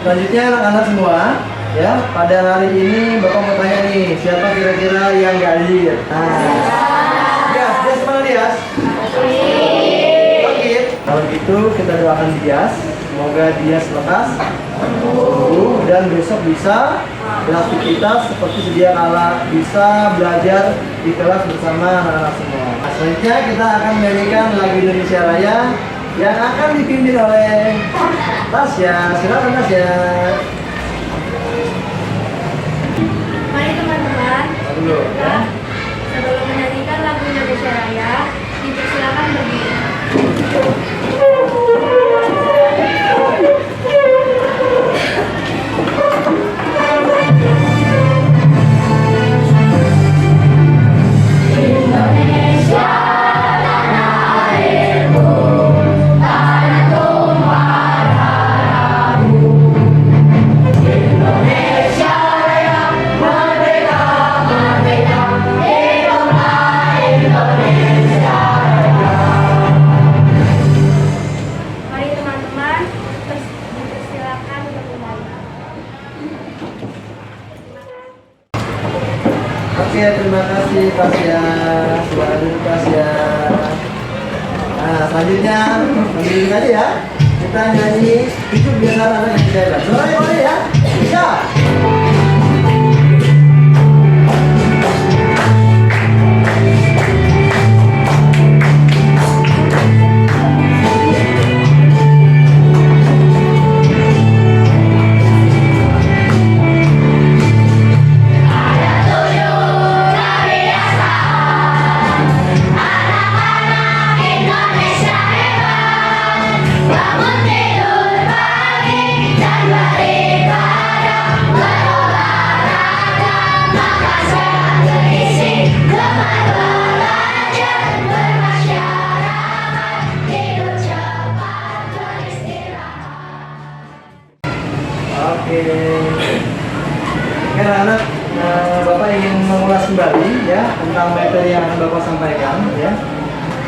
Selanjutnya anak-anak semua, ya, pada hari ini Bapak mau tanya nih, siapa kira-kira yang nggak hadir? Dias mana Dias? Sakit. Kalau gitu kita doakan Dias, semoga Dias lekas sembuh dan besok bisa beraktivitas seperti sedia kala, bisa belajar di kelas bersama anak-anak semua. Selanjutnya kita akan menyanyikan lagu Indonesia Raya yang akan dipimpin oleh Tasya. Silakan Tasya. Mari teman-teman, Dulu, ya. sebelum menyanyikan lagu Indonesia Raya, dipersilakan berdiri. Mari teman-teman, dipersilakan kembali. Oke, terima kasih Tasya. Selamat dulu Tasya. Nah, selanjutnya lanjutin aja ya. Kita nyanyi hidup biasa anak yang hebat. Suaranya boleh ya? Bisa. Bangun tidur pagi dan beribadah, berolahraga, maka sehat terisi, gemar belajar, bermasyarakat, tidur cepat, beristirahat. Oke. Oke anak-anak, Bapak ingin mengulas kembali ya tentang materi yang akan Bapak sampaikan ya.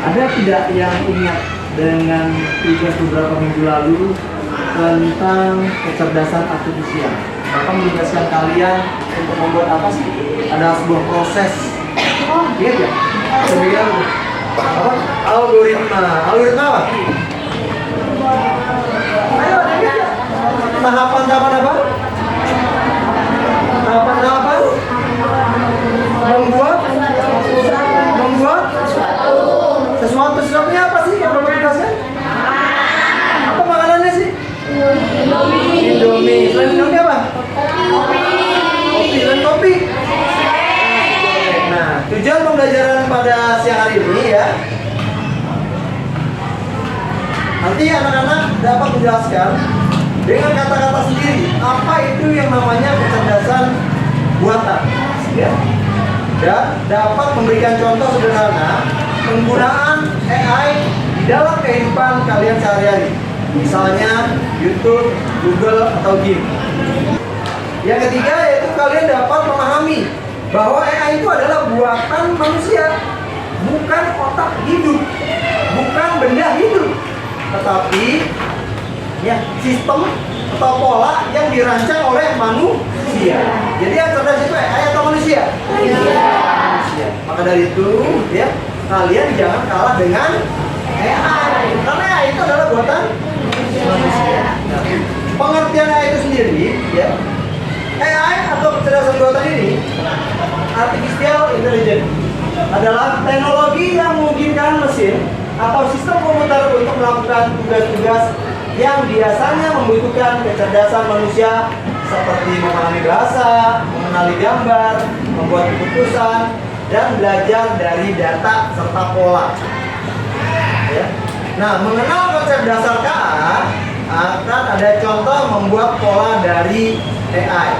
Ada tidak yang ingat dengan tugas beberapa minggu lalu tentang kecerdasan artifisial? Bapak menugaskan kalian untuk membuat apa sih? Ada sebuah proses. Oh, ingat ya? Sebenarnya apa? Algoritma apa? Ayo, ada ingat ya? Tahapan apa? Tahapan membuat sesuatunya apa sih yang Bapak tugaskan? Apa makanannya sih? Indomie. Selain Indomie apa? Kopi dan kopi. Nah, tujuan pembelajaran pada siang hari ini ya, nanti anak-anak dapat menjelaskan dengan kata-kata sendiri apa itu yang namanya kecerdasan buatan ya, dan dapat memberikan contoh sederhana penggunaan AI di dalam kehidupan kalian sehari-hari, misalnya YouTube, Google, atau game. Yang ketiga yaitu kalian dapat memahami bahwa AI itu adalah buatan manusia, bukan otak hidup, bukan benda hidup, tetapi ya sistem atau pola yang dirancang oleh manusia. Jadi yang cerdas itu AI atau manusia? Manusia. Maka dari itu ya, kalian jangan kalah dengan AI, karena AI itu adalah buatan manusia. Nah, pengertian AI itu sendiri ya, AI atau kecerdasan buatan ini, artificial intelligence, adalah teknologi yang memungkinkan mesin atau sistem komputer untuk melakukan tugas-tugas yang biasanya membutuhkan kecerdasan manusia seperti memahami bahasa, mengenali gambar, membuat keputusan, dan belajar dari data serta pola. Ya. Nah, mengenal konsep dasar KA akan ada contoh membuat pola dari AI.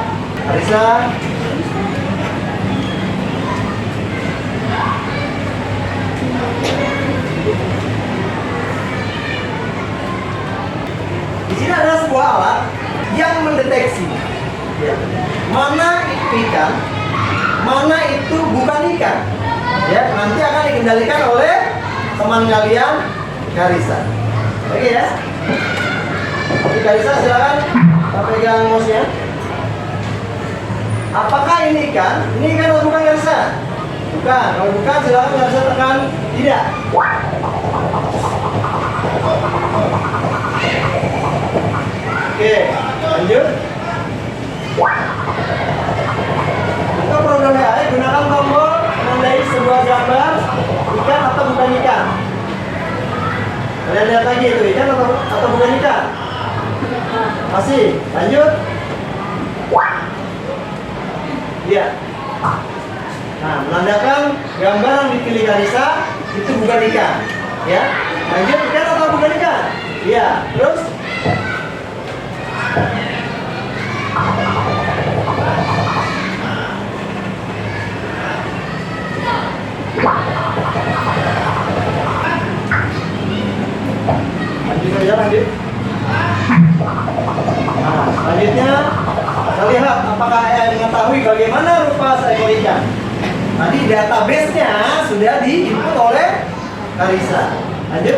Arisa. Di sini ada sebuah alat yang mendeteksi ya, mana itu ikan, mana itu bukan ikan. Ya, nanti akan dikendalikan oleh teman kalian, Karisa. Oke ya. Oke, Karisa silakan pegang mouse-nya. Apakah ini ikan? Ini ikan atau bukan, Karisa? Bukan. Kalau bukan silakan Karisa tekan tidak. Oke, lanjut. Untuk program AI, gunakan tombol menandai sebuah gambar ikan atau bukan ikan. Kalian lihat lagi itu ikan atau bukan ikan. Masih, lanjut. Iya. Nah, menandakan gambar yang dipilih Karisa itu bukan ikan. Ya, lanjut, ikan atau bukan ikan? Iya, terus. Lanjut saja, lanjut. Nah, selanjutnya kita lihat apakah AI mengetahui bagaimana rupa seekor ikan. Tadi database-nya sudah di-input oleh Karisa. Lanjut.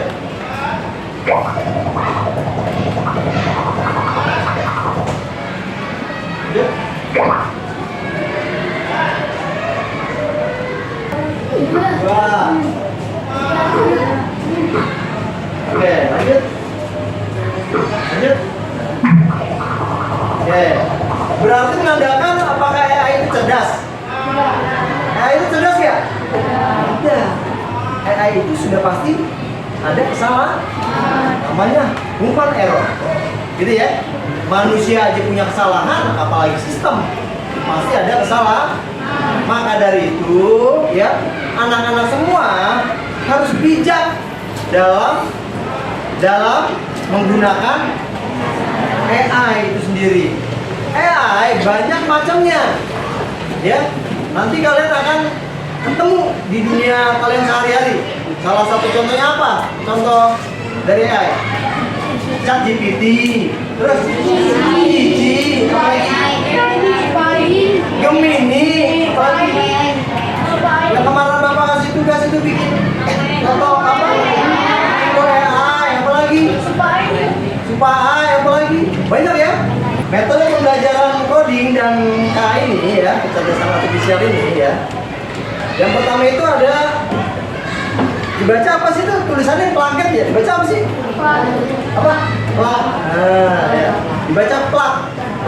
Lanjut. Wah. Oke, lanjut. Lanjut. Oke. Berarti menandakan apakah AI itu cerdas? AI itu cerdas ya? Tidak. AI itu sudah pasti ada kesalahan. Namanya human error. Gitu ya. Manusia aja punya kesalahan, apalagi sistem. Pasti ada kesalahan. Maka dari itu, ya, anak-anak semua harus bijak dalam menggunakan AI itu sendiri. AI banyak macamnya, ya. Nanti kalian akan ketemu di dunia kalian sehari-hari. Salah satu contohnya apa? Contoh dari AI. ChatGPT, terus Gigi, Gemini, yang kemarin Bapak kasih tugas itu bikin atau apa? Indo AI, apa lagi? Supa AI, apa lagi? Banyak ya. Metode pembelajaran coding dan KI ini ya, kecerdasan artifisial ini ya. Yang pertama itu ada dibaca apa sih itu? Tulisannya plaket ya. Dibaca apa sih? Apa? Plak. Nah, ya. Dibaca plak.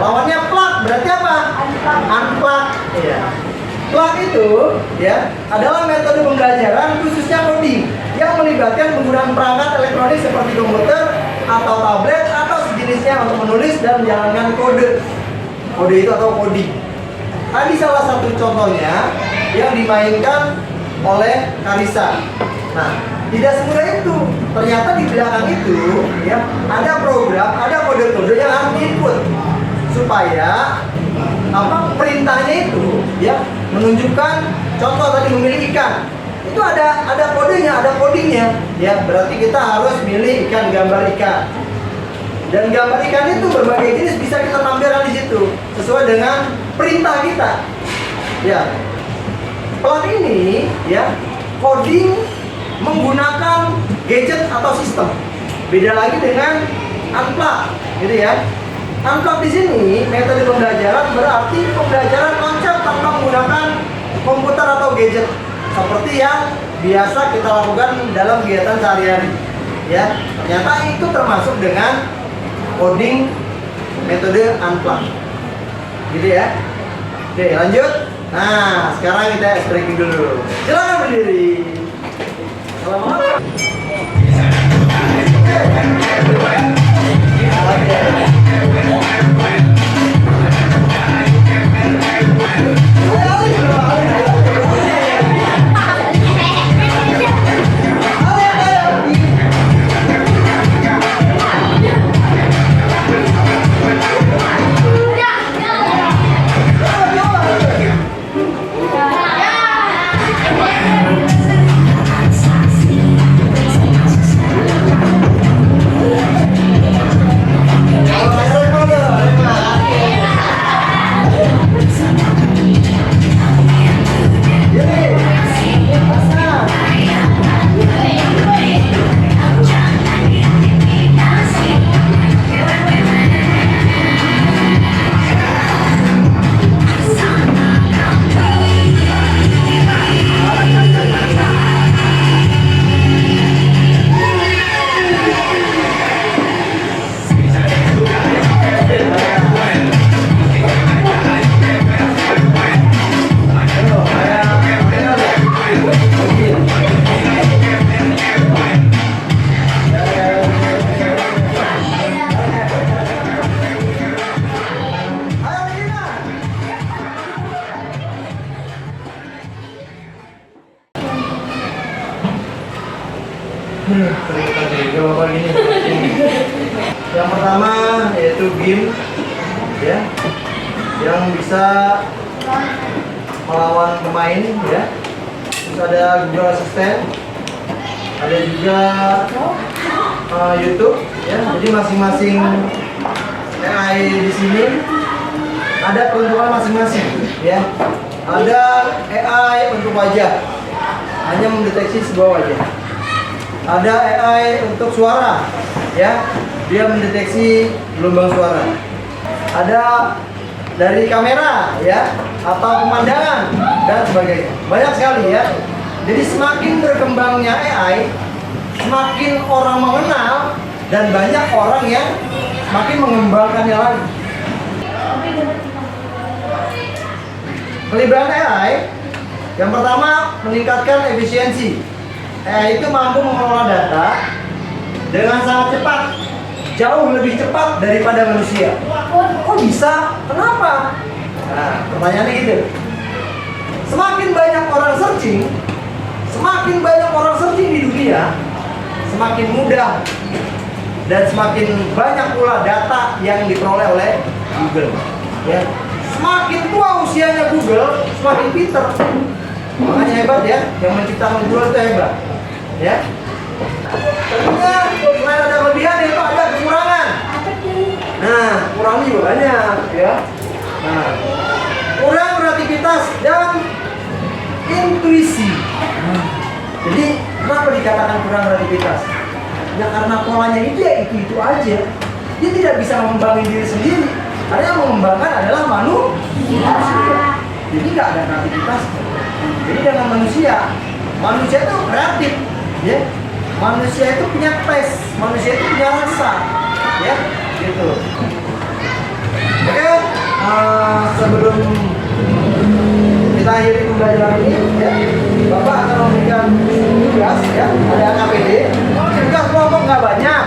Lawannya plak berarti apa? Unplug. Iya. Plak itu ya adalah metode pembelajaran khususnya coding yang melibatkan penggunaan perangkat elektronik seperti komputer atau tablet atau sejenisnya untuk menulis dan menjalankan kode. Kode itu atau coding. Tadi salah satu contohnya yang dimainkan oleh Karisa. Nah, tidak semudah itu. Ternyata di belakang itu ya ada program, ada kode-kode yang harus diinput supaya perintahnya itu ya menunjukkan contoh tadi memilih ikan. Itu ada kodenya, ada codingnya. Ya, berarti kita harus milih ikan, gambar ikan. Dan gambar ikan itu berbagai jenis bisa kita tampilkan di situ sesuai dengan perintah kita. Ya. Plug ini ya coding menggunakan gadget atau sistem. Beda lagi dengan unplug, gitu ya. Unplug di sini metode pembelajaran berarti pembelajaran konsep tanpa menggunakan komputer atau gadget seperti yang biasa kita lakukan dalam kegiatan sehari-hari. Ya, ternyata itu termasuk dengan coding metode unplug. Gitu ya. Oke, lanjut. Nah, sekarang kita stretching dulu. Silakan berdiri. Selamat. Gak apa-apa gini. Yang pertama yaitu game, ya, yang bisa melawan pemain, ya. Terus ada Google Assistant, ada juga YouTube, ya. Jadi masing-masing AI di sini ada peruntukan masing-masing, ya. Ada AI untuk wajah, hanya mendeteksi sebuah wajah. Ada AI untuk suara, ya, dia mendeteksi gelombang suara. Ada dari kamera, ya, atau pemandangan dan sebagainya. Banyak sekali, ya. Jadi semakin berkembangnya AI, semakin orang mengenal dan banyak orang yang semakin mengembangkannya lagi. Kelebihan AI, yang pertama meningkatkan efisiensi. AI itu mampu mengelola data dengan sangat cepat, jauh lebih cepat daripada manusia. Kok bisa? Kenapa? Nah, pertanyaannya gitu. Semakin banyak orang searching, di dunia, semakin mudah dan semakin banyak pula data yang diperoleh oleh Google. Ya. Semakin tua usianya Google, semakin pinter. Makanya hebat, ya, yang menciptakan Google itu hebat. Ya. Tentunya selain ada kelebihan itu ada kekurangan. Nah, kurangnya juga banyak, ya. Nah, kurang kreativitas dan intuisi. Jadi kenapa dikatakan kurang kreativitas? Ya karena polanya itu ya itu aja. Dia tidak bisa mengembangkan diri sendiri. Karena yang mengembangkan adalah manusia. Jadi nggak ada kreativitas. Jadi dengan manusia itu kreatif, ya. Manusia itu punya taste, manusia itu punya rasa, ya, gitu. Oke, sebelum kita akhiri pembelajaran ini, ya, Bapak akan memberikan tugas, ya, ada KPD. Tugas kelompok nggak banyak,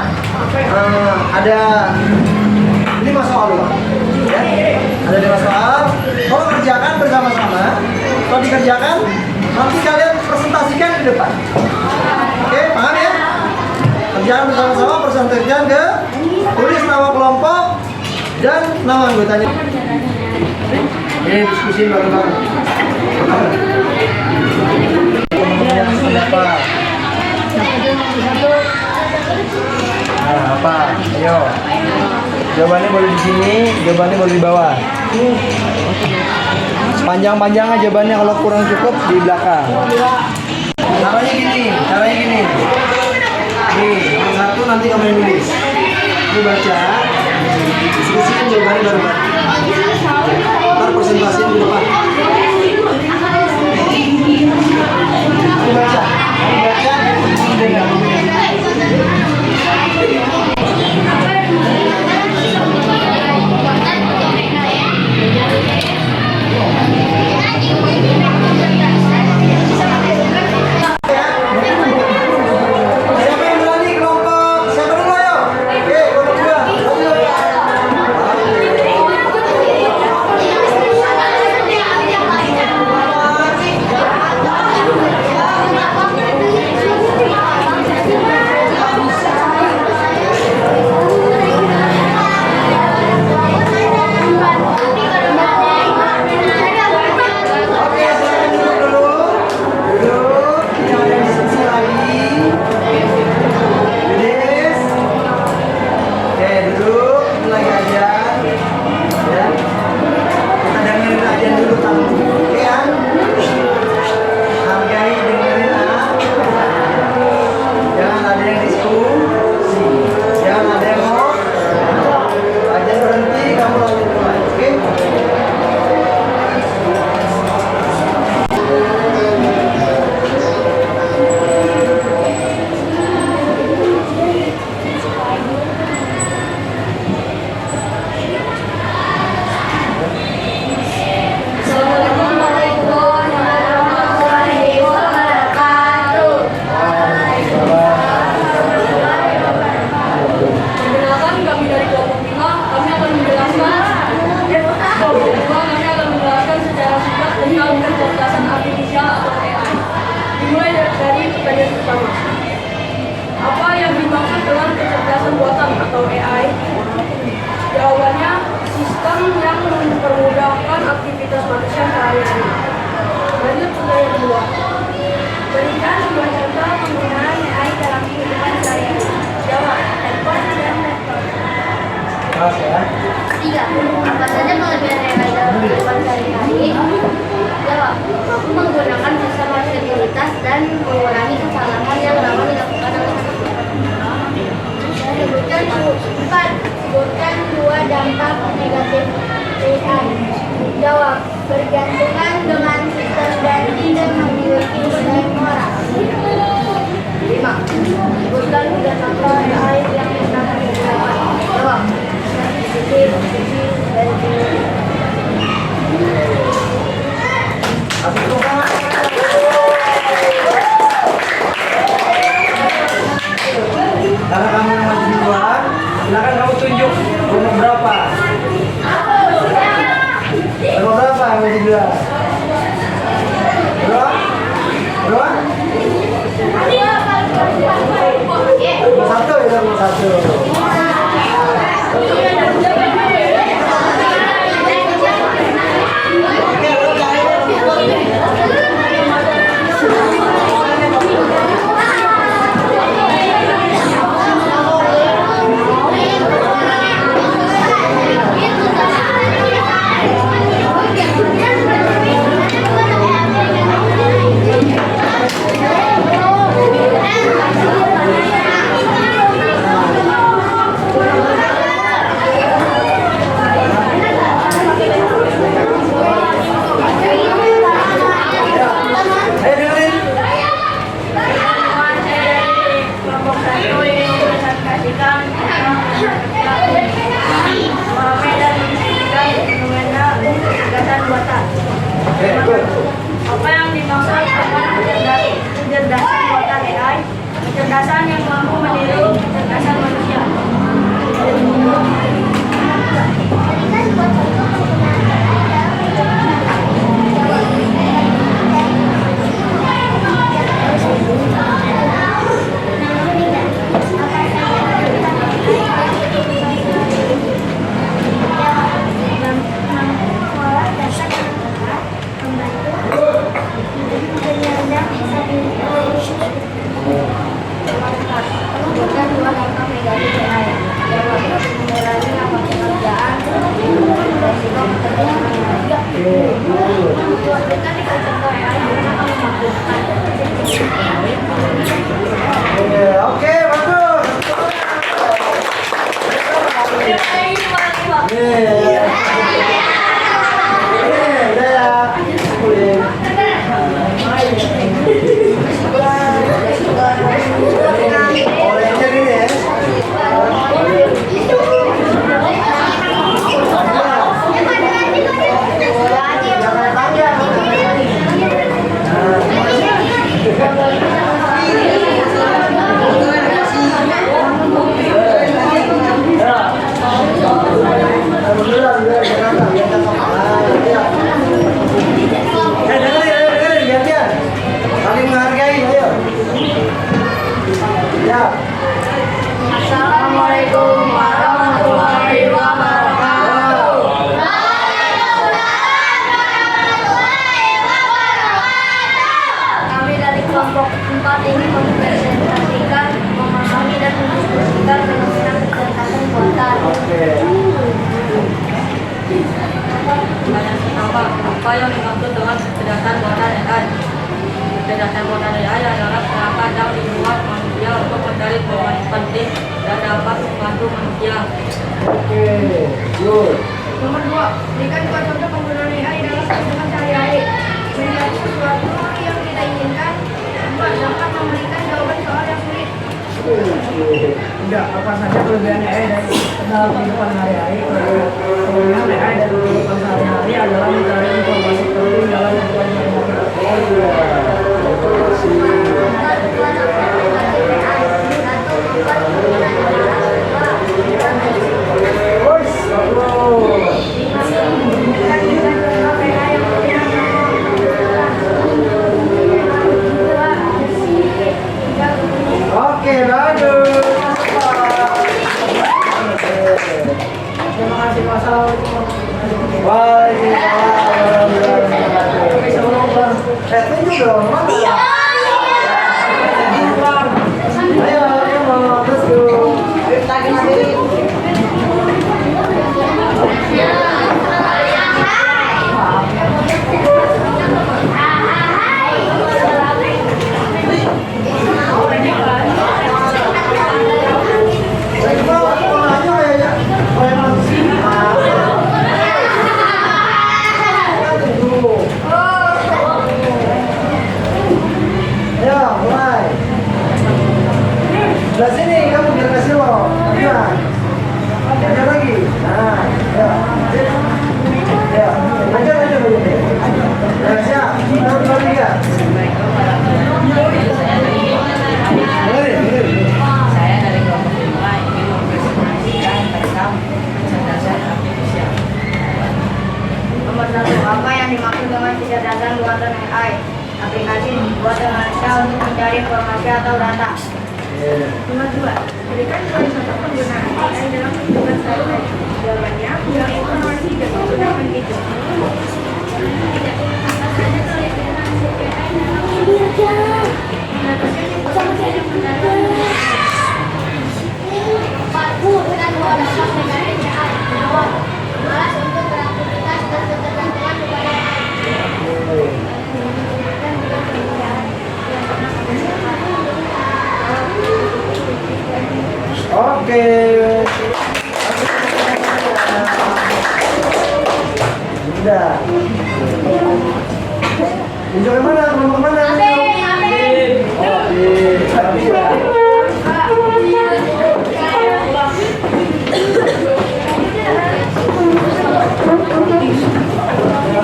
ada 5 soal loh, ya. Ada 5 soal. Kalau kerjakan bersama-sama, kalau dikerjakan nanti kalian presentasikan di depan. Oke, paham ya? Kerjaan bersama-sama, presentasikan ke, tulis nama kelompok dan nama anggotanya. Ini diskusi bareng-bareng. Nah, apa? Ayo. Jawabannya boleh di sini, jawabannya boleh di bawah. Panjang-panjangnya jawabannya, kalau kurang cukup di belakang. Caranya gini. Nih, yang satu nanti kamu yang nulis. Kamu baca, diskusikan jawabannya bareng-bareng. Ntar presentasiin di depan. Kamu baca, dengar. Siapa yang berani kelompok? Siapa dulu ayo? Oke, kelompok 1. dimaksud dengan kecerdasan buatan atau AI? Jawabannya, sistem yang mempermudahkan aktivitas manusia sehari-hari. Lanjut pertanyaan kedua. Berikan dua contoh penggunaan AI dalam kehidupan sehari-hari. Jawab, handphone dan laptop. Kelas ya. 3. Apa saja kelebihan AI dalam kehidupan sehari-hari? Jawab, mampu menggunakan sistem fleksibilitas dan mengurangi kesalahan yang rawan dilakukan oleh sebutkan 4. Sebutkan 2 dampak negatif AI. Jawab, bergantungan dengan sistem dan tidak memiliki nilai moral. 5. Sebutkan 3 contoh AI yang dapat digunakan. Jawab, Karena kamu yang maju duluan, silakan kamu tunjuk nomor berapa. Nomor berapa yang maju duluan? Berapa? Berapa? Nomor 1 ya, nomor 1. Apa yang dimaksud dengan kecerdasan buatan AI? Kecerdasan yang mampu meniru kecerdasan manusia. Sebutkan 2 dampak negatif AI. Jawab, mengurangi nafas pekerjaan, resiko pekerjaan. Sebutkan 3 contoh AI yang dapat melakukan. Oke, bagus. Udah ya. Orangnya ini ya. Assalamualaikum warahmatullahi wabarakatuh. Kami dari kelompok 4 ini mempresentasikan, memahami dan mendiskusikan fenomena kecerdasan buatan. Apa yang dimaksud dengan kecerdasan buatan AI? Kecerdasan buatan AI adalah perangkat yang dibuat manusia untuk mencari informasi penting dan dapat membantu manusia. Oke, good. Nomor 2, berikan 2 contoh penggunaan AI dalam kehidupan sehari-hari. Mencari sesuatu yang kita inginkan. 2, dapat memberikan jawaban soal yang sulit. Enggak, apa saja kelebihan AI dalam kehidupan hari-hari? Kelebihan AI dalam kehidupan sehari-hari adalah mencari informasi penting dalam kehidupan sehari-hari. Oke, bagus. Saya cuma warnanya kayak preman singa. Tunggu. Ayo, mulai. Sebelah sini, kamu biar kasih lo. Nah, ajar lagi. Nah, ya. Ya, ajar begini. Ya, siap. Satu, dua, tiga. Dengerin. Saya dari kelompok 5 ingin mempresentasikan tentang kecerdasan artifisial. Nomor 1. Apa yang dimaksud dengan kecerdasan buatan AI? Aplikasi dibuat dengan manusia untuk mencari informasi atau data. Nomor 2. Berikan contoh penggunaan AI dalam kehidupan sehari-hari. Jawabannya, yang informasi dan penggunaan itu. Bukan dapat dengan AI. Malas untuk beraktivitas dan ketergantungan kepada AI. Oke. Udah. Tunjuk yang mana? Kelompok mana? Oke. Tapi ya.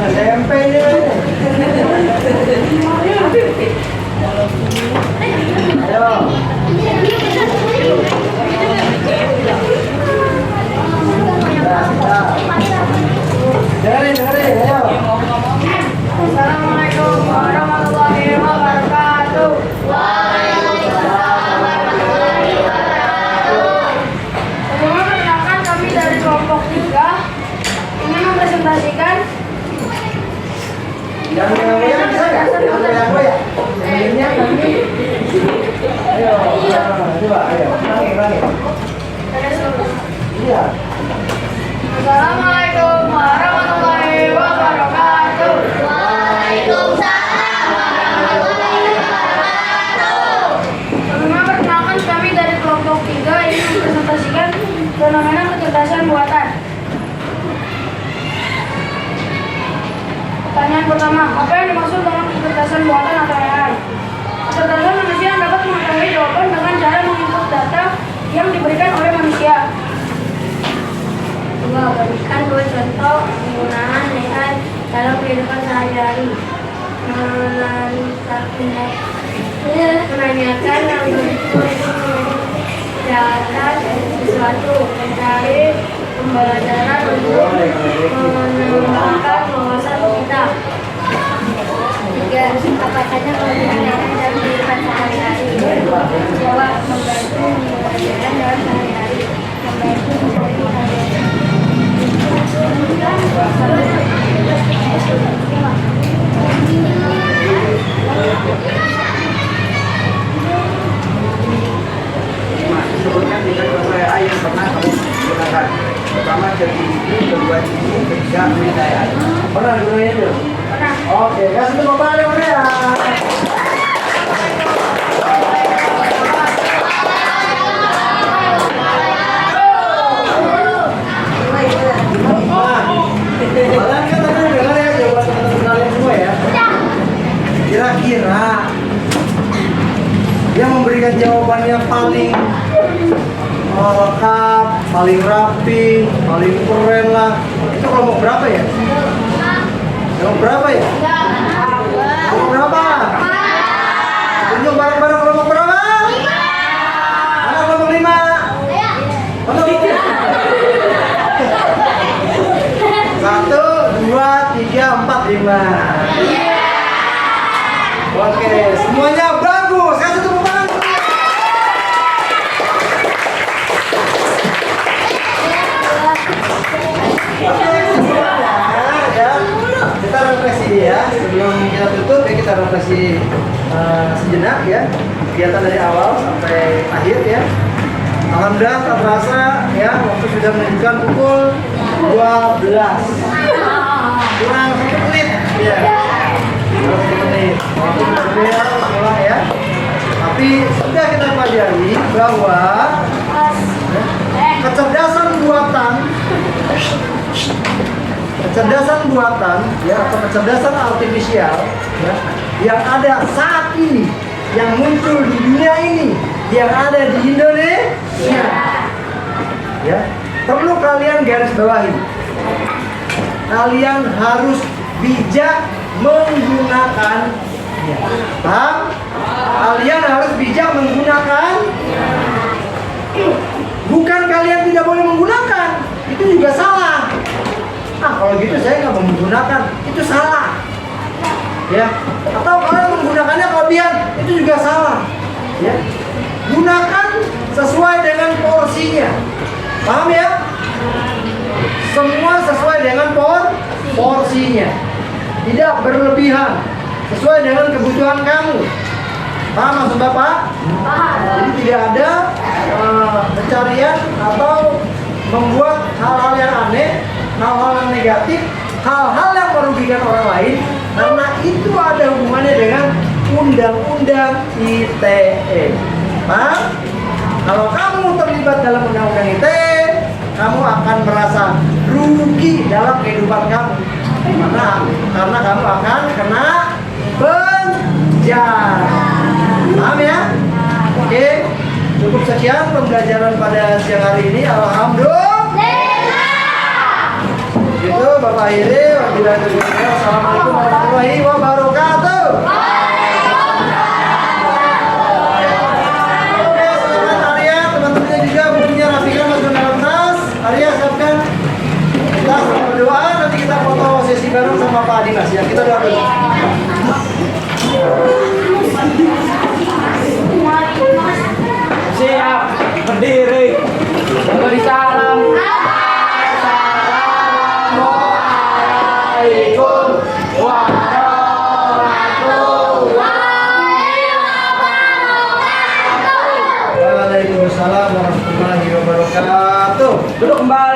SMP nya. Ayo. Dengerin, ayo. Assalamualaikum warahmatullahi wabarakatuh. Sebelumnya perkenalkan kami dari kelompok 3 ingin mempresentasikan Yang goyang bisa nggak? Yang goyang. Yang kami. Ayo, coba, ayo. Ulangi. Iya. Assalamualaikum warahmatullahi wabarakatuh. Waalaikumsalam warahmatullahi wabarakatuh. Sebelumnya perkenalkan kami dari kelompok 3 ingin mempresentasikan fenomena kecerdasan buatan. Pertanyaan pertama, apa yang dimaksud dengan kecerdasan buatan atau AI? Kecerdasan manusia yang dapat mengetahui jawaban dengan cara menginput data yang diberikan oleh manusia. Dua, berikan 2 contoh penggunaan AI dalam kehidupan sehari-hari. Menanyakan data dari sesuatu, mencari pembelajaran untuk mengembangkan wawasan kita. 3. Apa saja keuntungan AI dalam kehidupan sehari-hari? Jawab, membantu pembelajaran dalam sehari-hari, membantu mencari Sebutkan 3 contoh AI yang pernah kamu gunakan. Pertama ChatGPT, kedua Gini, ketiga AI. Pernah digunain itu? Pernah. Oke, kasih tepuk tangan yang meriah. Kalian kan tadi dengar ya jawaban kalian semua ya? Kira-kira yang memberikan jawabannya paling lengkap, paling rapi, paling keren lah, itu kelompok berapa ya? Kelompok berapa ya? Kelompok berapa? Tunjuk bareng-bareng kelompok berapa? Mana kelompok 5? Kelompok 3. 1, 2, 3, 4, 5. Oke, semuanya bagus. Kasih tepuk tangan. Oke, semuanya ya. Kita refleksi ya. Sebelum kita tutup ya, kita refleksi sejenak ya. Kegiatan dari awal sampai akhir ya. Alhamdulillah tak terasa ya, waktu sudah menunjukkan pukul 12. Kurang 1 menit. Ya. Kurang 1 menit. Waktu berbeda mulai ya. Tapi sudah kita pelajari bahwa kecerdasan buatan ya, atau kecerdasan artifisial ya, yang ada saat ini, yang muncul di dunia ini, yang ada di Indonesia ya, perlu kalian garis bawahi. Kalian harus bijak menggunakan, paham? Kalian harus bijak menggunakan. Bukan kalian tidak boleh menggunakan, itu juga salah. Kalau gitu saya nggak mau menggunakan, itu salah. Ya, atau kalian menggunakannya kelebihan, itu juga salah. Ya, gunakan sesuai dengan porsinya. Paham ya? Semua sesuai dengan porsinya, tidak berlebihan, sesuai dengan kebutuhan kamu. Paham maksud Bapak? Jadi tidak ada pencarian atau membuat hal-hal yang aneh, hal-hal yang negatif, hal-hal yang merugikan orang lain, karena itu ada hubungannya dengan undang-undang ITE. Paham? Kalau kamu terlibat dalam undang-undang ITE, kamu akan merasa rugi dalam kehidupan kamu. Karena kamu akan kena penjara. Paham ya? Oke, cukup sekian pembelajaran pada siang hari ini. Alhamdulillah. Gitu Bapak Hiri. Wassalamualaikum warahmatullahi wabarakatuh. Oke, silakan Arya, teman-temannya juga bukunya rapikan, masuk dalam tas. Arya siapkan. Kita berdoa, nanti kita foto sesi bareng sama Pak Dimas ya. Kita doa dulu. Siap, berdiri, beri salam. Assalamualaikum warahmatullahi wabarakatuh. Waalaikumsalam warahmatullahi wabarakatuh. Duduk kembali.